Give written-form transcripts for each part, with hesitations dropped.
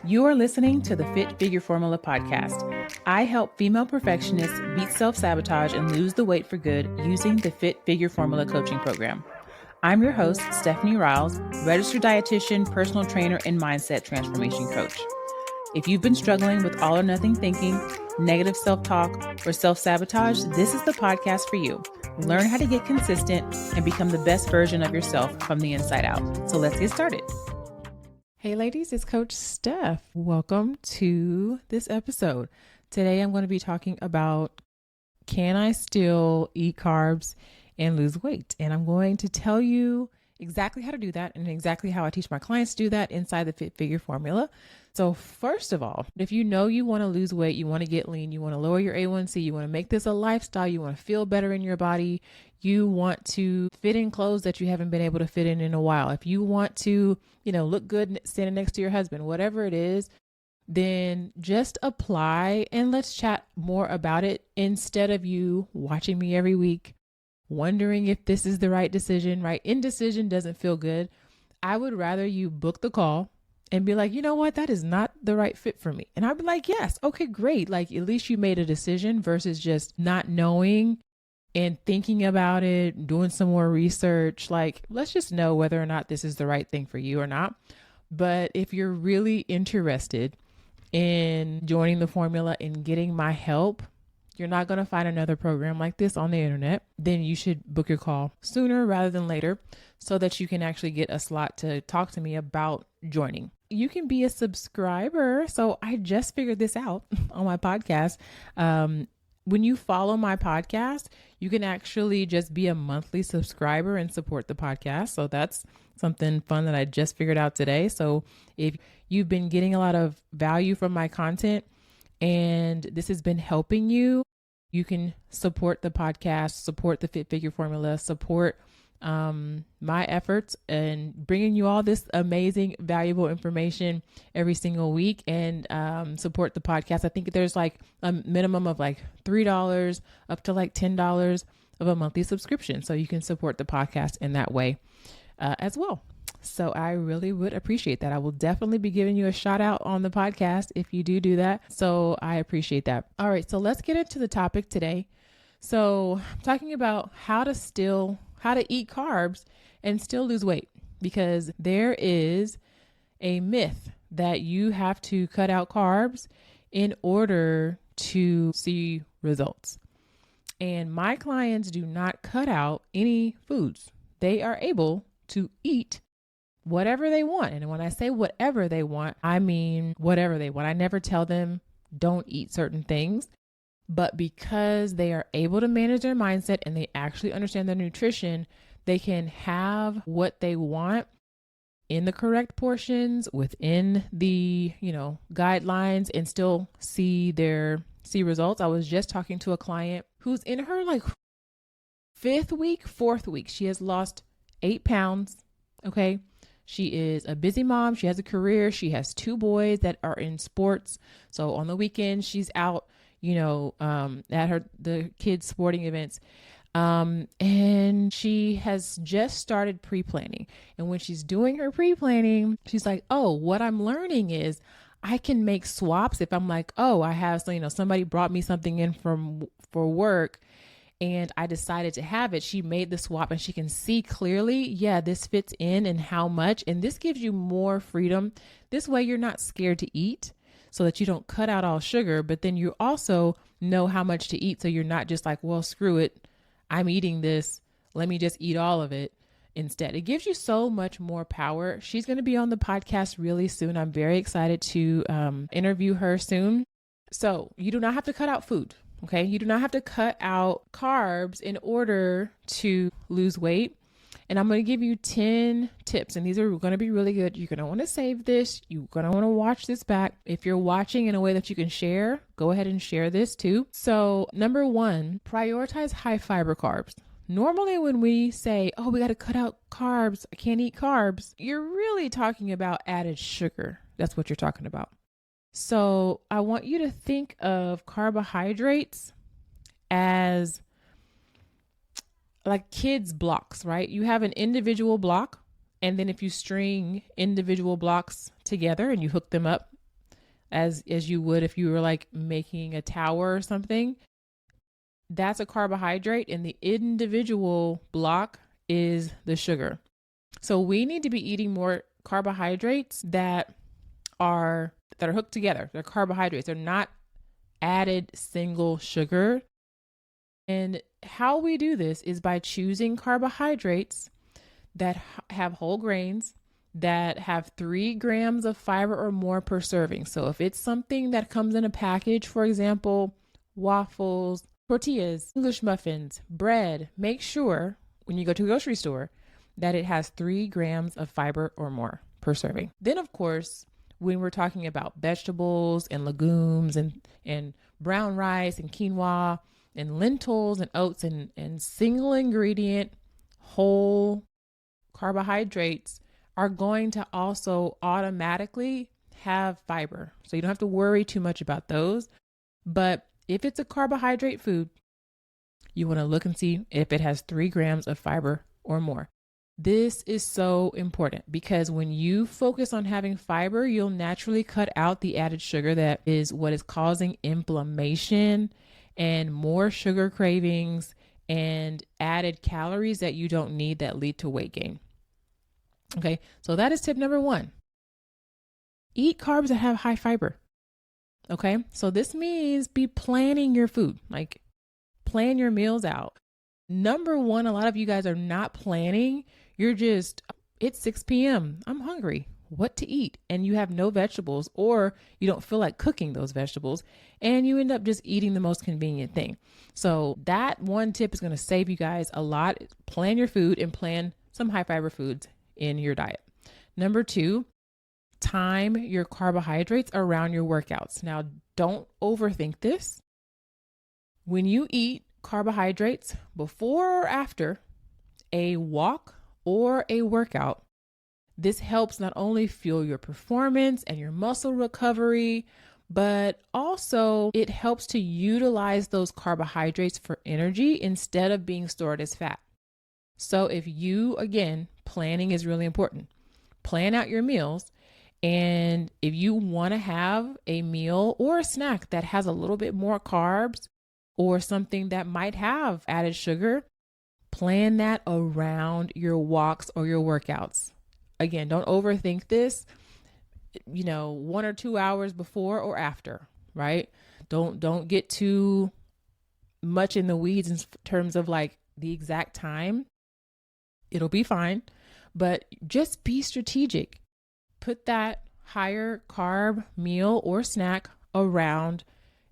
You are listening to the Fit Figure Formula podcast. I help female perfectionists beat self-sabotage and lose the weight for good using the Fit Figure Formula coaching program. I'm your host, Stephanie Riles, registered dietitian, personal trainer, and mindset transformation coach. If you've been struggling with all or nothing thinking, negative self-talk, or self-sabotage, this is the podcast for you. Learn how to get consistent and become the best version of yourself from the inside out. So let's get started. Hey ladies, it's Coach Steph. Welcome to this episode. Today I'm going to be talking about, can I still eat carbs and lose weight? And I'm going to tell you exactly how to do that and exactly how I teach my clients to do that inside the Fit Figure Formula. So first of all, if you know you want to lose weight, you want to get lean, you want to lower your A1C, you want to make this a lifestyle, you want to feel better in your body, you want to fit in clothes that you haven't been able to fit in a while. If you want to, look good standing next to your husband, whatever it is, then just apply and let's chat more about it instead of you watching me every week, wondering if this is the right decision, right? Indecision doesn't feel good. I would rather you book the call and be like, you know what, that is not the right fit for me. And I'd be like, yes, okay, great. Like at least you made a decision versus just not knowing and thinking about it, doing some more research. Like, let's just know whether or not this is the right thing for you or not. But if you're really interested in joining the formula and getting my help, you're not going to find another program like this on the internet, then you should book your call sooner rather than later so that you can actually get a slot to talk to me about joining. You can be a subscriber. So I just figured this out on my podcast. When you follow my podcast, you can actually just be a monthly subscriber and support the podcast. So that's something fun that I just figured out today. So if you've been getting a lot of value from my content, and this has been helping you, you can support the podcast, support the Fit Figure Formula, support my efforts and bringing you all this amazing, valuable information every single week and support the podcast. I think there's like a minimum of like $3 up to like $10 of a monthly subscription. So you can support the podcast in that way as well. So I really would appreciate that. I will definitely be giving you a shout out on the podcast if you do that. So I appreciate that. All right. So let's get into the topic today. So I'm talking about how to eat carbs and still lose weight, because there is a myth that you have to cut out carbs in order to see results. And my clients do not cut out any foods. They are able to eat whatever they want. And when I say whatever they want, I mean whatever they want. I never tell them don't eat certain things, but because they are able to manage their mindset and they actually understand their nutrition, they can have what they want in the correct portions within the, guidelines and still see results. I was just talking to a client who's in her like fourth week. She has lost 8 pounds. Okay. She is a busy mom. She has a career. She has 2 boys that are in sports. So on the weekends, she's out, at the kids' sporting events. And she has just started pre-planning. And when she's doing her pre-planning, she's like, oh, what I'm learning is I can make swaps. If I'm like, oh, I have, somebody brought me something in for work, and I decided to have it. She made the swap and she can see clearly, yeah, this fits in and how much. And this gives you more freedom. This way you're not scared to eat so that you don't cut out all sugar, but then you also know how much to eat. So you're not just like, well, screw it. I'm eating this. Let me just eat all of it instead. It gives you so much more power. She's going to be on the podcast really soon. I'm very excited to interview her soon. So you do not have to cut out food. Okay. You do not have to cut out carbs in order to lose weight. And I'm going to give you 10 tips, and these are going to be really good. You're going to want to save this. You're going to want to watch this back. If you're watching in a way that you can share, go ahead and share this too. So number 1, prioritize high fiber carbs. Normally when we say, oh, we got to cut out carbs, I can't eat carbs, you're really talking about added sugar. That's what you're talking about. So I want you to think of carbohydrates as like kids' blocks, right? You have an individual block, and then if you string individual blocks together and you hook them up as you would if you were like making a tower or something. That's a carbohydrate, and the individual block is the sugar. So we need to be eating more carbohydrates that are hooked together. They're carbohydrates. They're not added single sugar. And how we do this is by choosing carbohydrates that have whole grains, that have 3 grams of fiber or more per serving. So if it's something that comes in a package, for example, waffles, tortillas, English muffins, bread, make sure when you go to a grocery store that it has 3 grams of fiber or more per serving. Then, of course, when we're talking about vegetables and legumes and brown rice and quinoa and lentils and oats and single ingredient whole carbohydrates are going to also automatically have fiber. So you don't have to worry too much about those. But if it's a carbohydrate food, you want to look and see if it has 3 grams of fiber or more. This is so important because when you focus on having fiber, you'll naturally cut out the added sugar that is what is causing inflammation and more sugar cravings and added calories that you don't need that lead to weight gain. Okay, so that is tip number 1. Eat carbs that have high fiber. Okay, so this means be planning your food, like plan your meals out. Number 1, a lot of you guys are not planning. You're just, it's 6 p.m. I'm hungry. What to eat? And you have no vegetables, or you don't feel like cooking those vegetables, and you end up just eating the most convenient thing. So that one tip is going to save you guys a lot. Plan your food and plan some high fiber foods in your diet. Number 2, time your carbohydrates around your workouts. Now, don't overthink this. When you eat carbohydrates before or after a walk or a workout, this helps not only fuel your performance and your muscle recovery, but also it helps to utilize those carbohydrates for energy instead of being stored as fat. So if you, again, planning is really important. Plan out your meals. And if you want to have a meal or a snack that has a little bit more carbs or something that might have added sugar, plan that around your walks or your workouts. Again, don't overthink this, 1 or 2 hours before or after, right? Don't get too much in the weeds in terms of like the exact time. It'll be fine, but just be strategic. Put that higher carb meal or snack around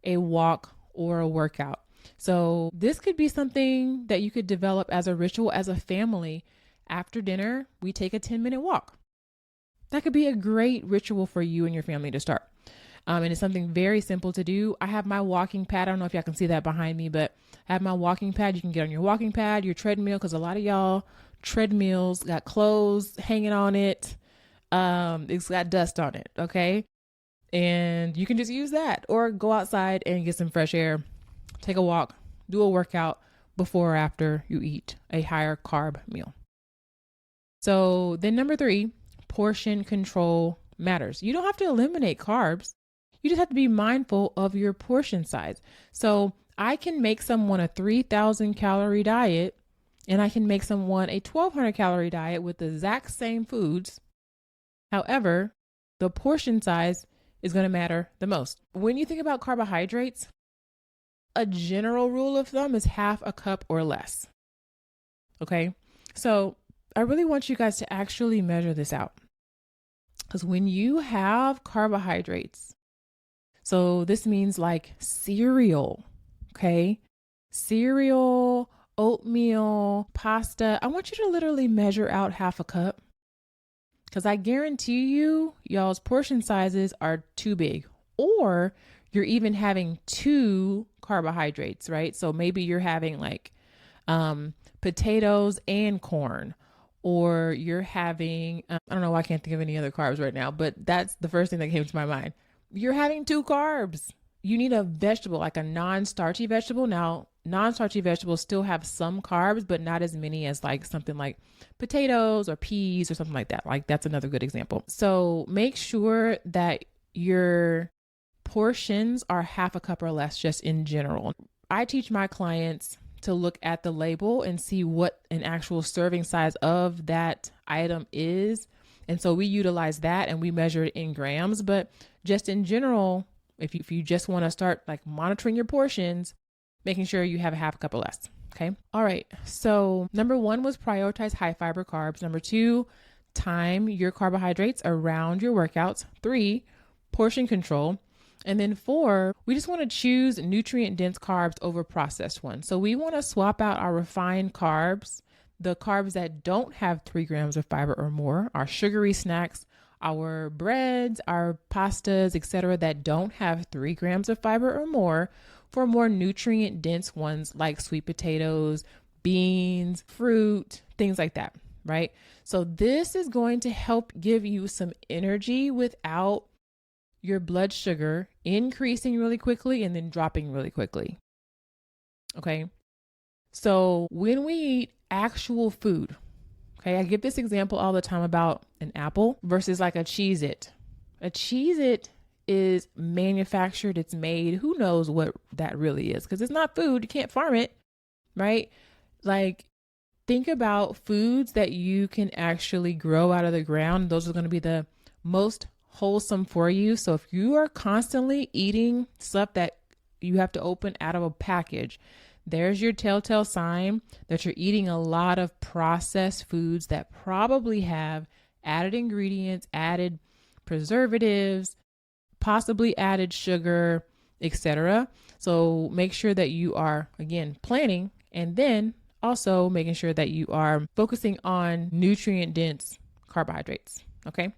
a walk or a workout. So this could be something that you could develop as a ritual as a family. After dinner, we take a 10-minute walk. That could be a great ritual for you and your family to start. And it's something very simple to do. I have my walking pad. I don't know if y'all can see that behind me, but I have my walking pad. You can get on your walking pad, your treadmill, because a lot of y'all treadmills got clothes hanging on it. It's got dust on it. Okay. And you can just use that or go outside and get some fresh air, take a walk, do a workout before or after you eat a higher carb meal. So then number 3, portion control matters. You don't have to eliminate carbs. You just have to be mindful of your portion size. So I can make someone a 3,000 calorie diet and I can make someone a 1,200 calorie diet with the exact same foods. However, the portion size is going to matter the most. When you think about carbohydrates, a general rule of thumb is half a cup or less. Okay. So I really want you guys to actually measure this out. Because when you have carbohydrates, so this means like cereal, okay? Cereal, oatmeal, pasta. I want you to literally measure out half a cup. Because I guarantee you, y'all's portion sizes are too big. Or you're even having 2 carbohydrates, right? So maybe you're having like potatoes and corn. Or you're having, I don't know why I can't think of any other carbs right now, but that's the first thing that came to my mind. You're having 2 carbs. You need a vegetable, like a non-starchy vegetable. Now, non-starchy vegetables still have some carbs, but not as many as like something like potatoes or peas or something like that. Like that's another good example. So make sure that you're portions are half a cup or less just in general. I teach my clients to look at the label and see what an actual serving size of that item is. And so we utilize that and we measure it in grams. But just in general, if you just want to start like monitoring your portions, making sure you have a half a cup or less. Okay. All right. So number 1 was prioritize high fiber carbs. Number 2, time your carbohydrates around your workouts. 3, portion control. And then 4, we just want to choose nutrient dense carbs over processed ones. So we want to swap out our refined carbs, the carbs that don't have 3 grams of fiber or more, our sugary snacks, our breads, our pastas, etc., that don't have 3 grams of fiber or more, for more nutrient dense ones like sweet potatoes, beans, fruit, things like that, right? So this is going to help give you some energy without your blood sugar increasing really quickly and then dropping really quickly. Okay. So when we eat actual food, okay, I give this example all the time about an apple versus like a Cheez-It. A Cheez-It is manufactured, it's made, who knows what that really is, because it's not food, you can't farm it, right? Like, think about foods that you can actually grow out of the ground. Those are going to be the most wholesome for you. So if you are constantly eating stuff that you have to open out of a package, there's your telltale sign that you're eating a lot of processed foods that probably have added ingredients, added preservatives, possibly added sugar, etc. So make sure that you are, again, planning, and then also making sure that you are focusing on nutrient dense carbohydrates. Okay.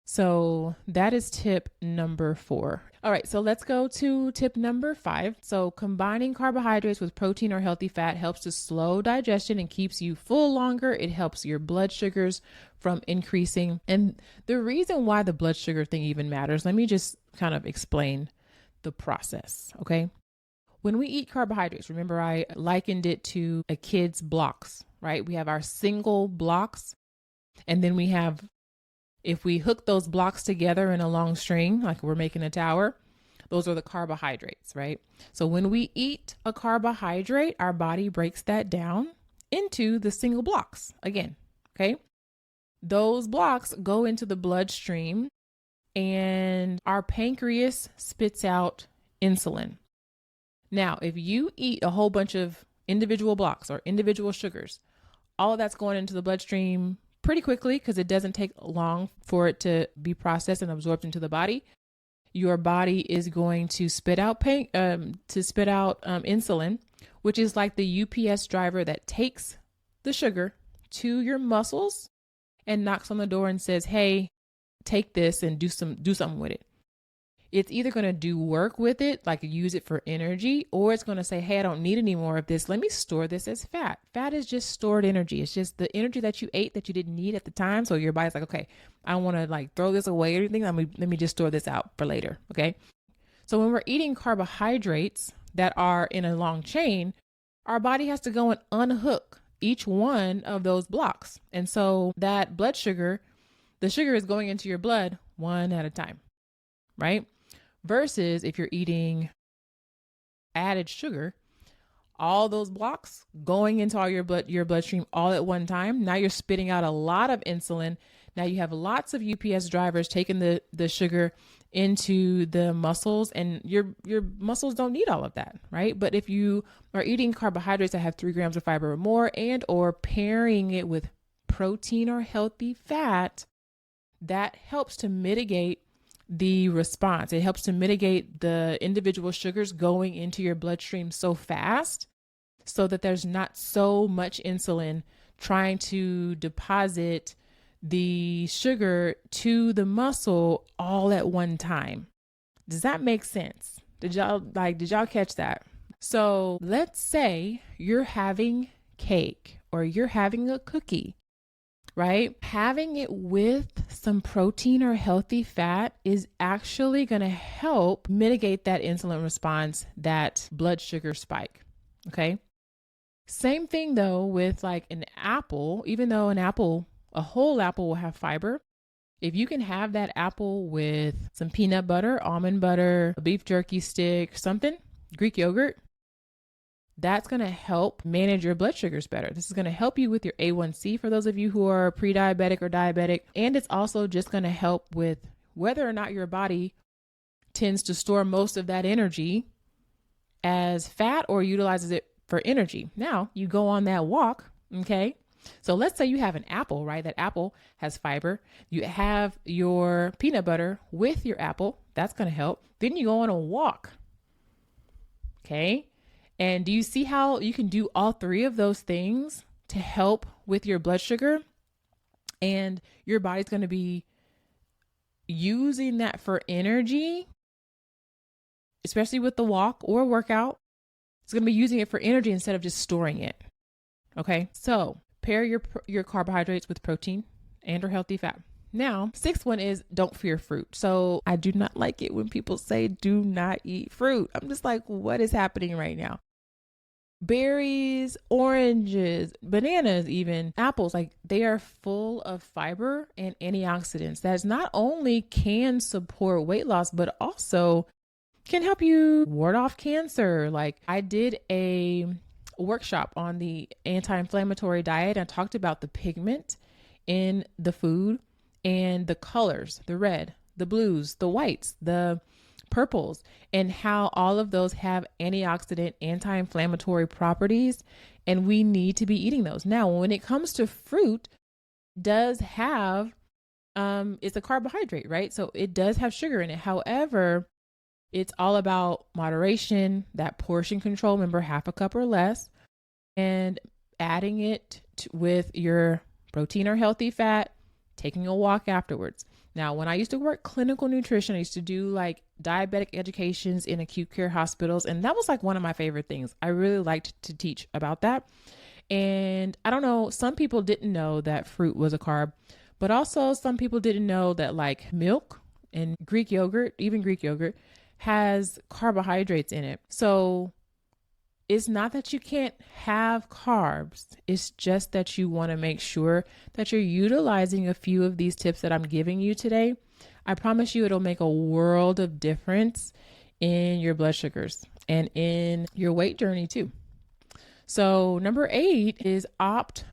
So that is tip number 4. All right, so let's go to tip number 5. So combining carbohydrates with protein or healthy fat helps to slow digestion and keeps you full longer. It helps your blood sugars from increasing. And the reason why the blood sugar thing even matters, let me just kind of explain the process, okay? When we eat carbohydrates, remember I likened it to a kid's blocks, right? We have our single blocks, and then we have, if we hook those blocks together in a long string, like we're making a tower, those are the carbohydrates, right? So when we eat a carbohydrate, our body breaks that down into the single blocks again, okay? Those blocks go into the bloodstream and our pancreas spits out insulin. Now, if you eat a whole bunch of individual blocks or individual sugars, all of that's going into the bloodstream pretty quickly because it doesn't take long for it to be processed and absorbed into the body. Your body is going to spit out insulin, which is like the UPS driver that takes the sugar to your muscles and knocks on the door and says, "Hey, take this and do something with it." It's either going to do work with it, like use it for energy, or it's going to say, "Hey, I don't need any more of this. Let me store this as fat." Fat is just stored energy. It's just the energy that you ate that you didn't need at the time. So your body's like, "Okay, I want to like throw this away or anything. Let me just store this out for later." Okay. So when we're eating carbohydrates that are in a long chain, our body has to go and unhook each one of those blocks. And so that blood sugar, the sugar is going into your blood one at a time, right? Versus if you're eating added sugar, all those blocks going into all your bloodstream all at one time. Now you're spitting out a lot of insulin. Now you have lots of UPS drivers taking the sugar into the muscles, and your muscles don't need all of that, right? But if you are eating carbohydrates that have 3 grams of fiber or more, and or pairing it with protein or healthy fat, that helps to mitigate the response. It helps to mitigate the individual sugars going into your bloodstream so fast so that there's not so much insulin trying to deposit the sugar to the muscle all at one time. Does that make sense? Did y'all catch that? So let's say you're having cake or you're having a cookie, right? Having it with some protein or healthy fat is actually going to help mitigate that insulin response, that blood sugar spike. Okay. Same thing though with like an apple. Even though a whole apple will have fiber, If you can have that apple with some peanut butter, almond butter, a beef jerky stick, something, Greek yogurt, that's going to help manage your blood sugars better. This is going to help you with your A1C for those of you who are pre-diabetic or diabetic. And it's also just going to help with whether or not your body tends to store most of that energy as fat or utilizes it for energy. Now you go on that walk. Okay. So let's say you have an apple, right? That apple has fiber. You have your peanut butter with your apple. That's going to help. Then you go on a walk. Okay. And do you see how you can do all three of those things to help with your blood sugar? And your body's going to be using that for energy, especially with the walk or workout. It's going to be using it for energy instead of just storing it. Okay. So pair your carbohydrates with protein and or healthy fat. Now, sixth one is don't fear fruit. So I do not like it when people say do not eat fruit. I'm just like, what is happening right now? Berries, oranges, bananas, even apples, like they are full of fiber and antioxidants that not only can support weight loss, but also can help you ward off cancer. Like I did a workshop on the anti-inflammatory diet and talked about the pigment in the food and the colors, the red, the blues, the whites, the purples, and how all of those have antioxidant, anti-inflammatory properties, and we need to be eating those. Now, when it comes to fruit, does have it's a carbohydrate, right? So it does have sugar in it. However, it's all about moderation, that portion control, remember half a cup or less, and adding it with your protein or healthy fat, taking a walk afterwards. Now, when I used to work clinical nutrition, I used to do like diabetic educations in acute care hospitals. And that was like one of my favorite things. I really liked to teach about that. And I don't know, some people didn't know that fruit was a carb, but also some people didn't know that like milk and Greek yogurt, even Greek yogurt, has carbohydrates in it. So it's not that you can't have carbs. It's just that you want to make sure that you're utilizing a few of these tips that I'm giving you today. I promise you it'll make a world of difference in your blood sugars and in your weight journey too. So number 8 is opt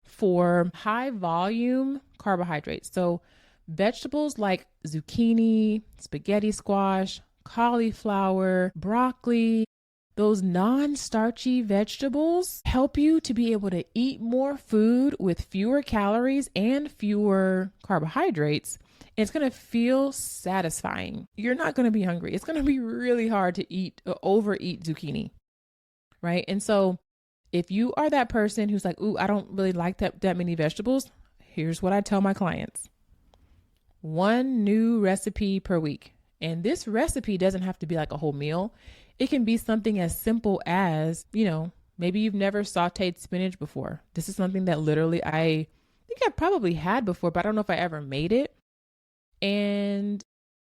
for high volume carbohydrates. So vegetables like zucchini, spaghetti squash, cauliflower, broccoli, those non-starchy vegetables help you to be able to eat more food with fewer calories and fewer carbohydrates. And it's going to feel satisfying. You're not going to be hungry. It's going to be really hard to overeat zucchini, right? And so if you are that person who's like, ooh, I don't really like that many vegetables, here's what I tell my clients. 1 new recipe per week. And this recipe doesn't have to be like a whole meal. It can be something as simple as, maybe you've never sauteed spinach before. This is something that literally I think I probably had before, but I don't know if I ever made it. And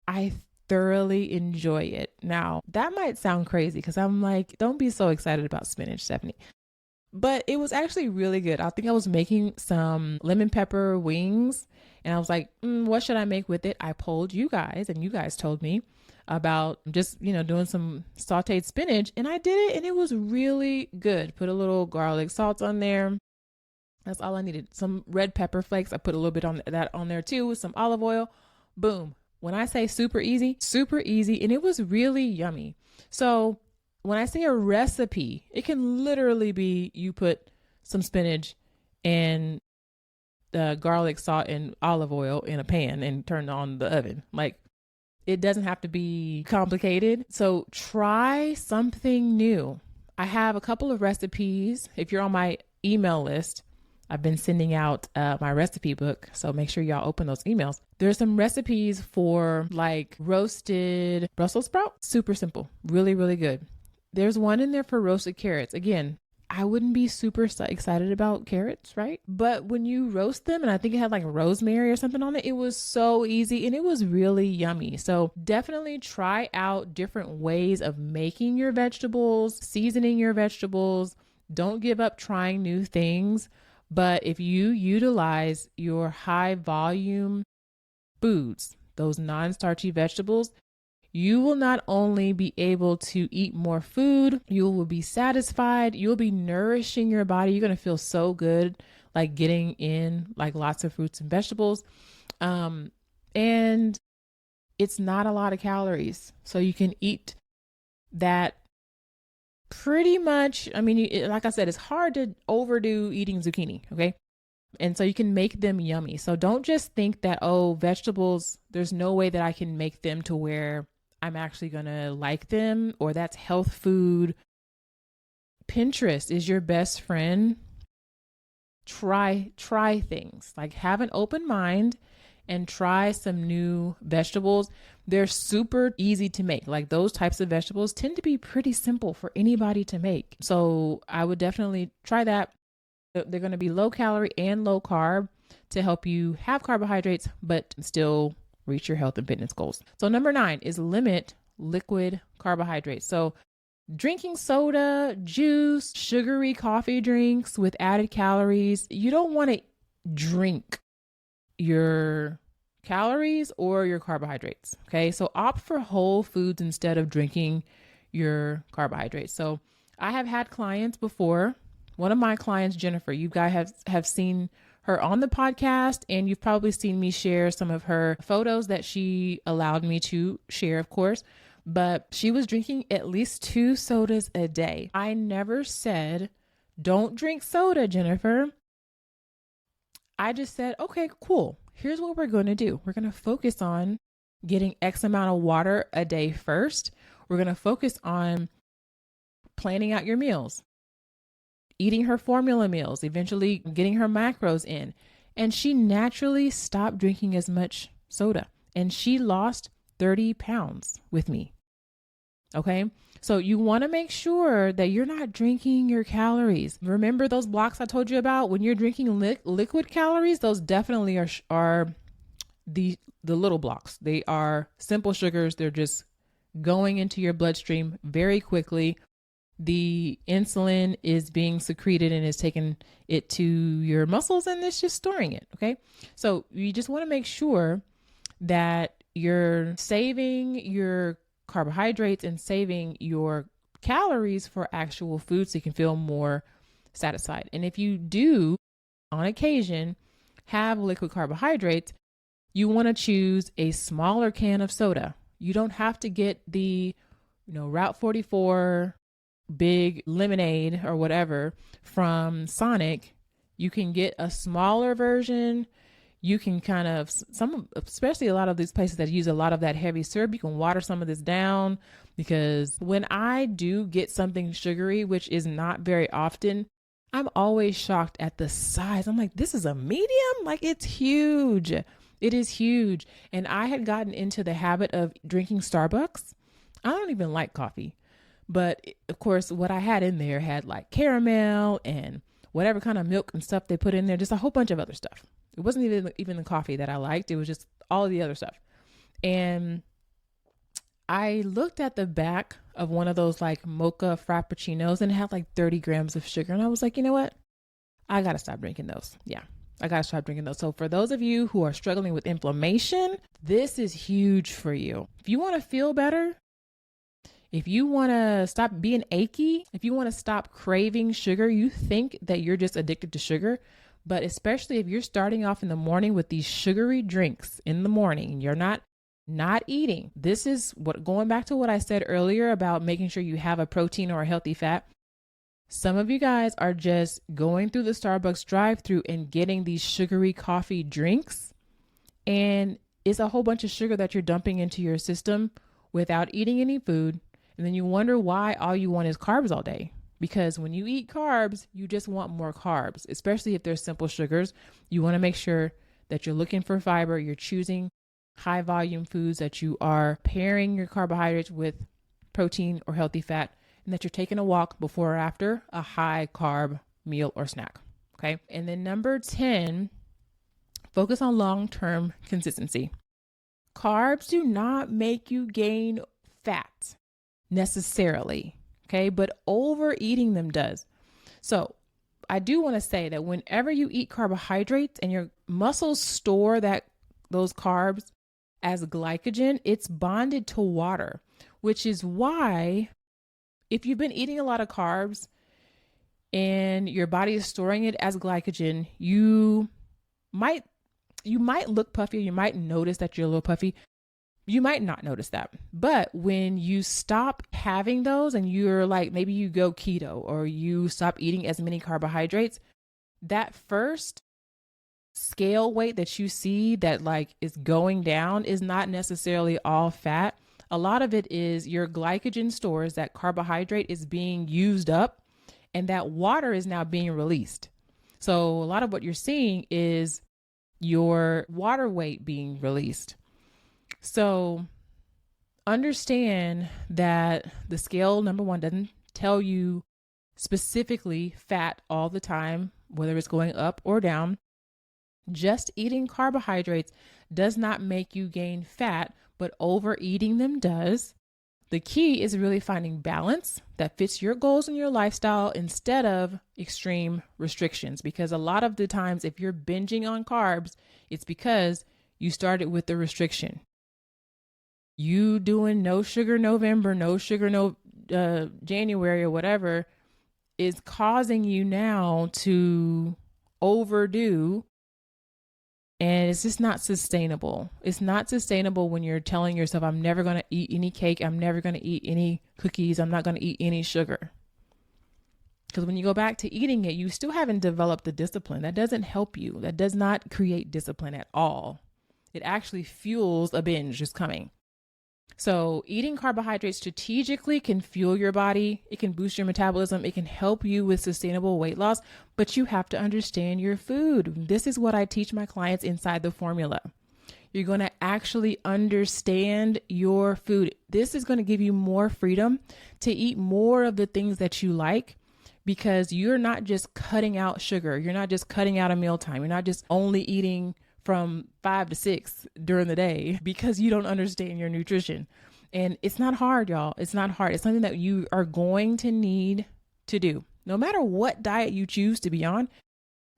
I thoroughly enjoy it. Now, that might sound crazy because I'm like, don't be so excited about spinach, Stephanie. But it was actually really good. I think I was making some lemon pepper wings and I was like, what should I make with it? I polled you guys and you guys told me about just, doing some sauteed spinach, and I did it and it was really good. Put a little garlic salt on there. That's all I needed. Some red pepper flakes. I put a little bit on that on there too with some olive oil. Boom. When I say super easy, and it was really yummy. So when I say a recipe, it can literally be you put some spinach and garlic, salt, and olive oil in a pan and turn on the oven. Like, it doesn't have to be complicated. So try something new. I have a couple of recipes. If you're on my email list, I've been sending out my recipe book. So make sure y'all open those emails. There's some recipes for like roasted Brussels sprouts. Super simple. Really, really good. There's one in there for roasted carrots. Again, I wouldn't be super excited about carrots, right? But when you roast them, and I think it had like rosemary or something on it, it was so easy and it was really yummy. So definitely try out different ways of making your vegetables, seasoning your vegetables. Don't give up trying new things. But if you utilize your high volume foods, those non-starchy vegetables, you will not only be able to eat more food, you will be satisfied, you'll be nourishing your body. You're going to feel so good, like getting in like lots of fruits and vegetables. And it's not a lot of calories. So you can eat that pretty much. I mean, like I said, it's hard to overdo eating zucchini. Okay. And so you can make them yummy. So don't just think that, oh, vegetables, there's no way that I can make them to where I'm actually going to like them, or that's health food. Pinterest is your best friend. Try things, like have an open mind and try some new vegetables. They're super easy to make. Like those types of vegetables tend to be pretty simple for anybody to make. So I would definitely try that. They're going to be low calorie and low carb to help you have carbohydrates, but still reach your health and fitness goals. So number 9 is limit liquid carbohydrates. So drinking soda, juice, sugary coffee drinks with added calories, you don't want to drink your calories or your carbohydrates. Okay. So opt for whole foods instead of drinking your carbohydrates. So I have had clients before. One of my clients, Jennifer, you guys have seen her on the podcast, and you've probably seen me share some of her photos that she allowed me to share, of course, but she was drinking at least 2 sodas a day. I never said, don't drink soda, Jennifer. I just said, okay, cool. Here's what we're going to do. We're going to focus on getting X amount of water a day first. We're going to focus on planning out your meals, eating her formula meals, eventually getting her macros in. And she naturally stopped drinking as much soda. And she lost 30 pounds with me. Okay. So you want to make sure that you're not drinking your calories. Remember those blocks I told you about? When you're drinking liquid calories, those definitely are the little blocks. They are simple sugars. They're just going into your bloodstream very quickly. The insulin is being secreted and is taking it to your muscles, and it's just storing it. Okay. So you just want to make sure that you're saving your carbohydrates and saving your calories for actual food so you can feel more satisfied. And if you do on occasion have liquid carbohydrates, you want to choose a smaller can of soda. You don't have to get the, Route 44 big lemonade or whatever from Sonic. You can get a smaller version. You can kind of, especially a lot of these places that use a lot of that heavy syrup, you can water some of this down, because when I do get something sugary, which is not very often, I'm always shocked at the size. I'm like, this is a medium? Like, it's huge. It is huge. And I had gotten into the habit of drinking Starbucks. I don't even like coffee. But of course, what I had in there had like caramel and whatever kind of milk and stuff they put in there, just a whole bunch of other stuff. It wasn't even the coffee that I liked. It was just all of the other stuff. And I looked at the back of one of those like mocha frappuccinos, and it had like 30 grams of sugar. And I was like, you know what? I got to stop drinking those. Yeah, I got to stop drinking those. So for those of you who are struggling with inflammation, this is huge for you. If you want to feel better, if you want to stop being achy, if you want to stop craving sugar, you think that you're just addicted to sugar. But especially if you're starting off in the morning with these sugary drinks in the morning and you're not eating, this is what, going back to what I said earlier about making sure you have a protein or a healthy fat. Some of you guys are just going through the Starbucks drive-thru and getting these sugary coffee drinks. And it's a whole bunch of sugar that you're dumping into your system without eating any food. And then you wonder why all you want is carbs all day. Because when you eat carbs, you just want more carbs, especially if they're simple sugars. You want to make sure that you're looking for fiber, you're choosing high volume foods, that you are pairing your carbohydrates with protein or healthy fat, and that you're taking a walk before or after a high carb meal or snack. Okay. And then number 10, focus on long-term consistency. Carbs do not make you gain fat necessarily. Okay. But overeating them does. So I do want to say that whenever you eat carbohydrates and your muscles store that those carbs as glycogen, it's bonded to water, which is why if you've been eating a lot of carbs and your body is storing it as glycogen, you might look puffy. You might notice that you're a little puffy. You might not notice that. But when you stop having those and you're like, maybe you go keto or you stop eating as many carbohydrates, that first scale weight that you see that like is going down is not necessarily all fat. A lot of it is your glycogen stores, that carbohydrate is being used up and that water is now being released. So a lot of what you're seeing is your water weight being released. So understand that the scale, number one, doesn't tell you specifically fat all the time, whether it's going up or down. Just eating carbohydrates does not make you gain fat, but overeating them does. The key is really finding balance that fits your goals and your lifestyle instead of extreme restrictions. Because a lot of the times, if you're binging on carbs, it's because you started with the restriction. You doing no sugar November, no sugar no January or whatever is causing you now to overdo. And it's just not sustainable. It's not sustainable when you're telling yourself, I'm never going to eat any cake. I'm never going to eat any cookies. I'm not going to eat any sugar. Because when you go back to eating it, you still haven't developed the discipline. That doesn't help you. That does not create discipline at all. It actually fuels a binge just coming. So eating carbohydrates strategically can fuel your body. It can boost your metabolism. It can help you with sustainable weight loss, but you have to understand your food. This is what I teach my clients inside the formula. You're going to actually understand your food. This is going to give you more freedom to eat more of the things that you like, because you're not just cutting out sugar. You're not just cutting out a mealtime. You're not just only eating from 5 to 6 during the day because you don't understand your nutrition. And it's not hard, y'all. It's not hard. It's something that you are going to need to do. No matter what diet you choose to be on,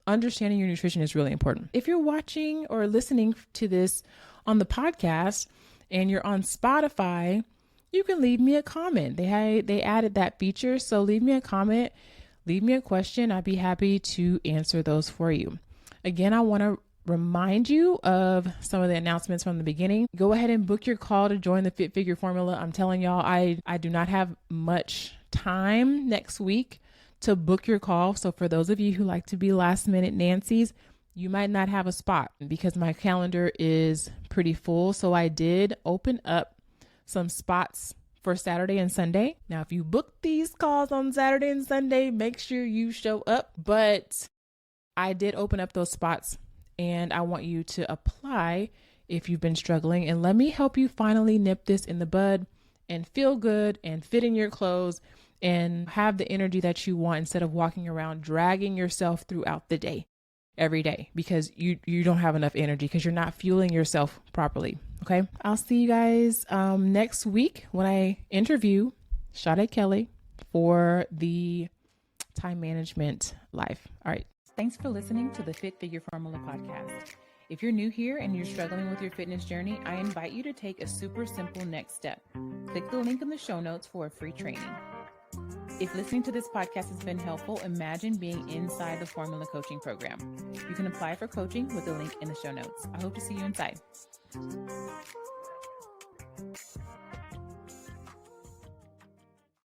understanding your nutrition is really important. If you're watching or listening to this on the podcast and you're on Spotify, you can leave me a comment. They added that feature. So leave me a comment, leave me a question. I'd be happy to answer those for you. Again, I want to remind you of some of the announcements from the beginning. Go ahead and book your call to join the Fit Figure Formula. I'm telling y'all, I do not have much time next week to book your call. So for those of you who like to be last minute Nancy's, you might not have a spot because my calendar is pretty full. So I did open up some spots for Saturday and Sunday. Now, if you book these calls on Saturday and Sunday, make sure you show up. But I did open up those spots, and I want you to apply if you've been struggling, and let me help you finally nip this in the bud and feel good and fit in your clothes and have the energy that you want instead of walking around dragging yourself throughout the day, every day, because you don't have enough energy because you're not fueling yourself properly. Okay. I'll see you guys next week when I interview Sade Kelly for the time management life. All right. Thanks for listening to the Fit Figure Formula podcast. If you're new here and you're struggling with your fitness journey, I invite you to take a super simple next step. Click the link in the show notes for a free training. If listening to this podcast has been helpful, imagine being inside the Formula Coaching Program. You can apply for coaching with the link in the show notes. I hope to see you inside.